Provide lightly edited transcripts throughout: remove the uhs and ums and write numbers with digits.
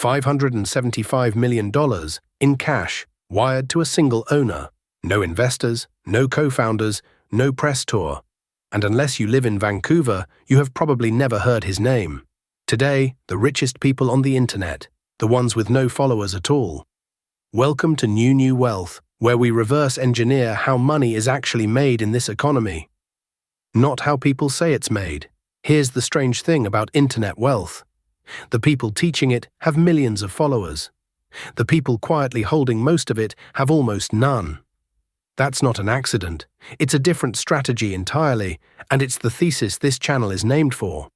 $575 million in cash, wired to a single owner. No investors, no co-founders, no press tour. And unless you live in Vancouver, you have probably never heard his name. Today, the richest people on the internet, the ones with no followers at all. Welcome to New Wealth, where we reverse engineer how money is actually made in this economy. Not how people say it's made. Here's the strange thing about internet wealth. The people teaching it have millions of followers. The people quietly holding most of it have almost none. That's not an accident. It's a different strategy entirely, and it's the thesis this channel is named for.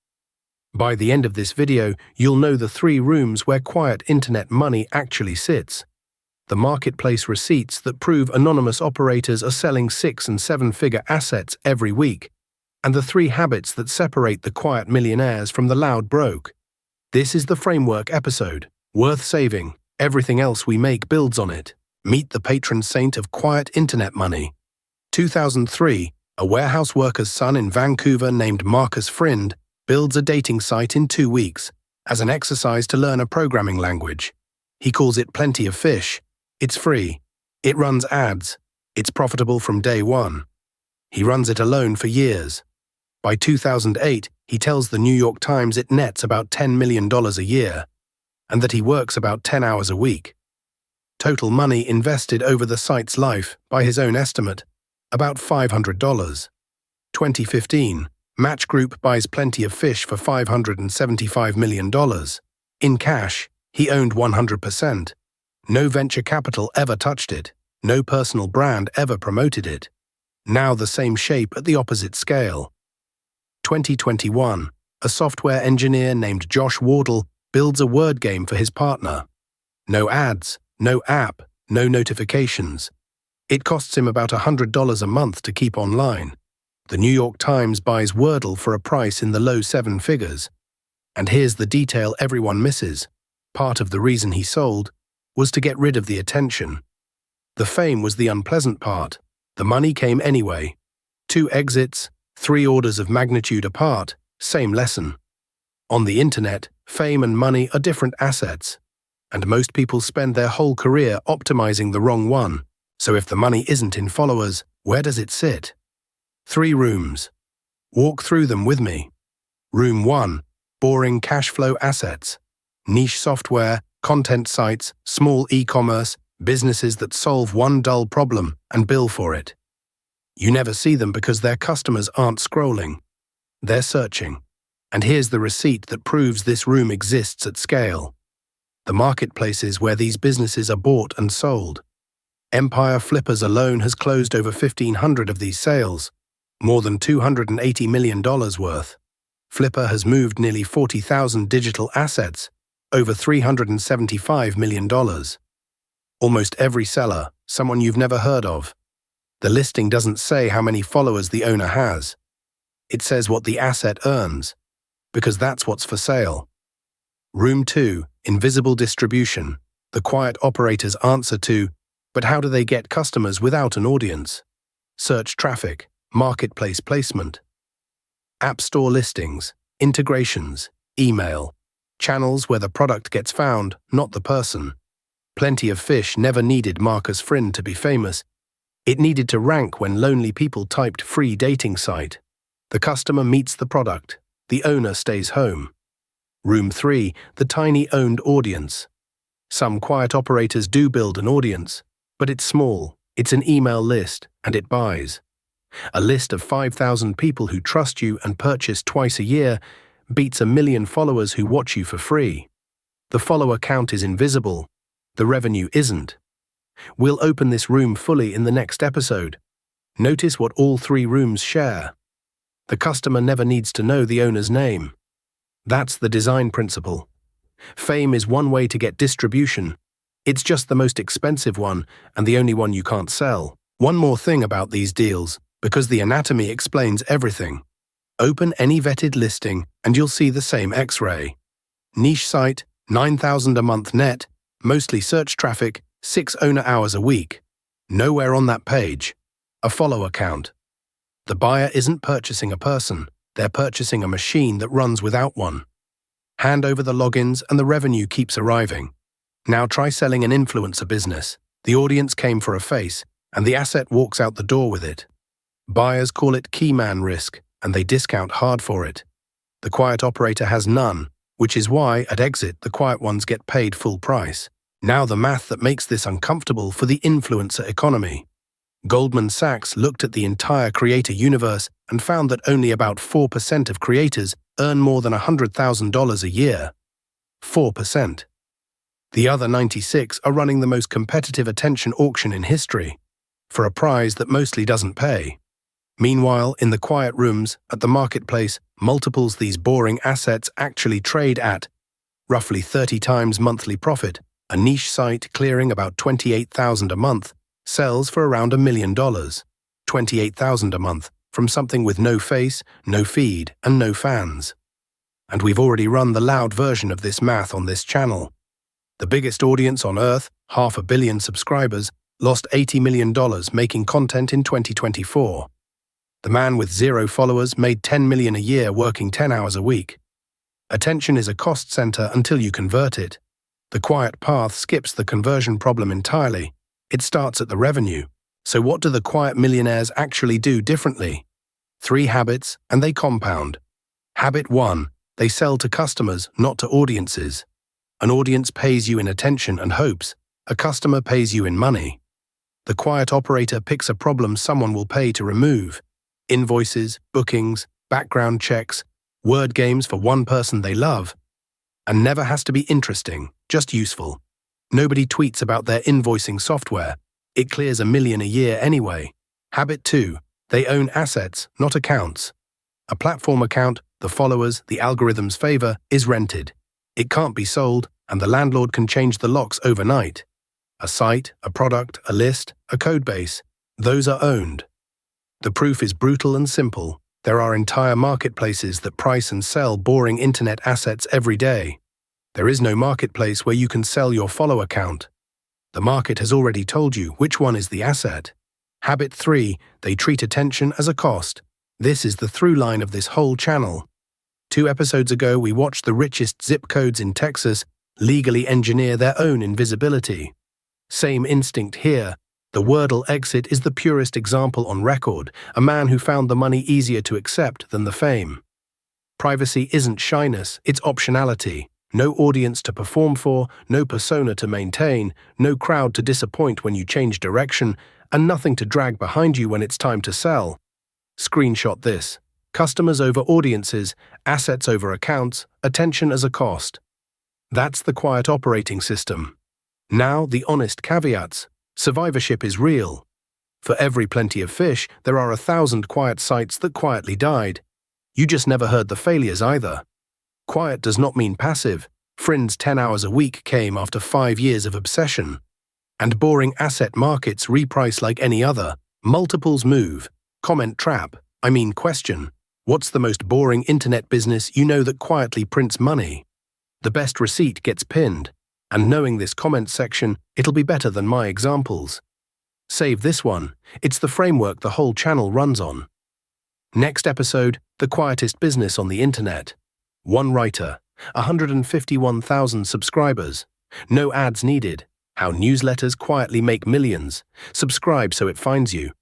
By the end of this video, you'll know the 3 rooms where quiet internet money actually sits. The marketplace receipts that prove anonymous operators are selling 6- and 7-figure assets every week, and the 3 habits that separate the quiet millionaires from the loud broke. This is the framework episode, worth saving. Everything else we make builds on it. Meet the patron saint of quiet internet money. 2003, a warehouse worker's son in Vancouver named Marcus Friend builds a dating site in 2 weeks as an exercise to learn a programming language. He calls it Plenty of Fish. It's free. It runs ads. It's profitable from day one. He runs it alone for years. By 2008, he tells the New York Times it nets about $10 million a year, and that he works about 10 hours a week. Total money invested over the site's life, by his own estimate, about $500. 2015, Match Group buys Plenty of Fish for $575 million. In cash, he owned 100%. No venture capital ever touched it. No personal brand ever promoted it. Now the same shape at the opposite scale. 2021, a software engineer named Fish Wordle builds a word game for his partner. No ads, no app, no notifications. It costs him about $100 a month to keep online. The New York Times buys Wordle for a price in the low 7 figures. And here's the detail everyone misses. Part of the reason he sold was to get rid of the attention. The fame was the unpleasant part. The money came anyway. 2 exits, 3 orders of magnitude apart, same lesson. On the internet, fame and money are different assets. And most people spend their whole career optimizing the wrong one. So if the money isn't in followers, where does it sit? 3 rooms. Walk through them with me. Room 1, boring cash flow assets. Niche software, content sites, small e-commerce, businesses that solve one dull problem and bill for it. You never see them because their customers aren't scrolling. They're searching. And here's the receipt that proves this room exists at scale. The marketplaces where these businesses are bought and sold. Empire Flippers alone has closed over 1,500 of these sales, more than $280 million worth. Flipper has moved nearly 40,000 digital assets, over $375 million. Almost every seller, someone you've never heard of. The listing doesn't say how many followers the owner has. It says what the asset earns, because that's what's for sale. Room 2, invisible distribution. The quiet operators answer to, but how do they get customers without an audience? Search traffic, marketplace placement. App store listings, integrations, email. Channels where the product gets found, not the person. Plenty of Fish never needed Marcus Friend to be famous. It needed to rank when lonely people typed free dating site. The customer meets the product. The owner stays home. Room 3, the tiny owned audience. Some quiet operators do build an audience, but it's small. It's an email list, and it buys. A list of 5,000 people who trust you and purchase twice a year beats 1 million followers who watch you for free. The follower count is invisible. The revenue isn't. We'll open this room fully in the next episode. Notice what all 3 rooms share. The customer never needs to know the owner's name. That's the design principle. Fame is one way to get distribution. It's just the most expensive one and the only one you can't sell. One more thing about these deals, because the anatomy explains everything. Open any vetted listing and you'll see the same X-ray. Niche site, 9,000 a month net, mostly search traffic, 6 owner hours a week. Nowhere on that page. A follower count. The buyer isn't purchasing a person, they're purchasing a machine that runs without one. Hand over the logins and the revenue keeps arriving. Now try selling an influencer business. The audience came for a face, and the asset walks out the door with it. Buyers call it key man risk, and they discount hard for it. The quiet operator has none, which is why, at exit, the quiet ones get paid full price. Now the math that makes this uncomfortable for the influencer economy. Goldman Sachs looked at the entire creator universe and found that only about 4% of creators earn more than $100,000 a year. 4%. The other 96 are running the most competitive attention auction in history, for a prize that mostly doesn't pay. Meanwhile, in the quiet rooms, at the marketplace, multiples these boring assets actually trade at roughly 30 times monthly profit. A niche site clearing about $28,000 a month sells for around $1 million. $28,000 a month from something with no face, no feed, and no fans. And we've already run the loud version of this math on this channel. The biggest audience on Earth, 500 million subscribers, lost $80 million making content in 2024. The man with 0 followers made $10 million a year working 10 hours a week. Attention is a cost center until you convert it. The quiet path skips the conversion problem entirely. It starts at the revenue. So what do the quiet millionaires actually do differently? 3 habits, and they compound. Habit 1. They sell to customers, not to audiences. An audience pays you in attention and hopes. A customer pays you in money. The quiet operator picks a problem someone will pay to remove. Invoices, bookings, background checks, word games for one person they love. And never has to be interesting, just useful. Nobody tweets about their invoicing software. It clears $1 million a year anyway. Habit 2. They own assets, not accounts. A platform account, the followers, the algorithm's favor, is rented. It can't be sold, and the landlord can change the locks overnight. A site, a product, a list, a codebase, those are owned. The proof is brutal and simple. There are entire marketplaces that price and sell boring internet assets every day. There is no marketplace where you can sell your follow account. The market has already told you which one is the asset. Habit 3. They treat attention as a cost. This is the through line of this whole channel. 2 episodes ago, we watched the richest zip codes in Texas legally engineer their own invisibility. Same instinct here. The Wordle exit is the purest example on record, a man who found the money easier to accept than the fame. Privacy isn't shyness, it's optionality. No audience to perform for, no persona to maintain, no crowd to disappoint when you change direction, and nothing to drag behind you when it's time to sell. Screenshot this. Customers over audiences, assets over accounts, attention as a cost. That's the quiet operating system. Now the honest caveats. Survivorship is real. For every plenty of fish, there are 1,000 quiet sites that quietly died. You just never heard the failures either. Quiet does not mean passive. Friends 10 hours a week came after 5 years of obsession. And boring asset markets reprice like any other. Multiples move. Comment trap. Question. What's the most boring internet business you know that quietly prints money? The best receipt gets pinned. And knowing this comment section, it'll be better than my examples. Save this one. It's the framework the whole channel runs on. Next episode, the quietest business on the internet. 1 writer, 151,000 subscribers. No ads needed. How newsletters quietly make millions. Subscribe so it finds you.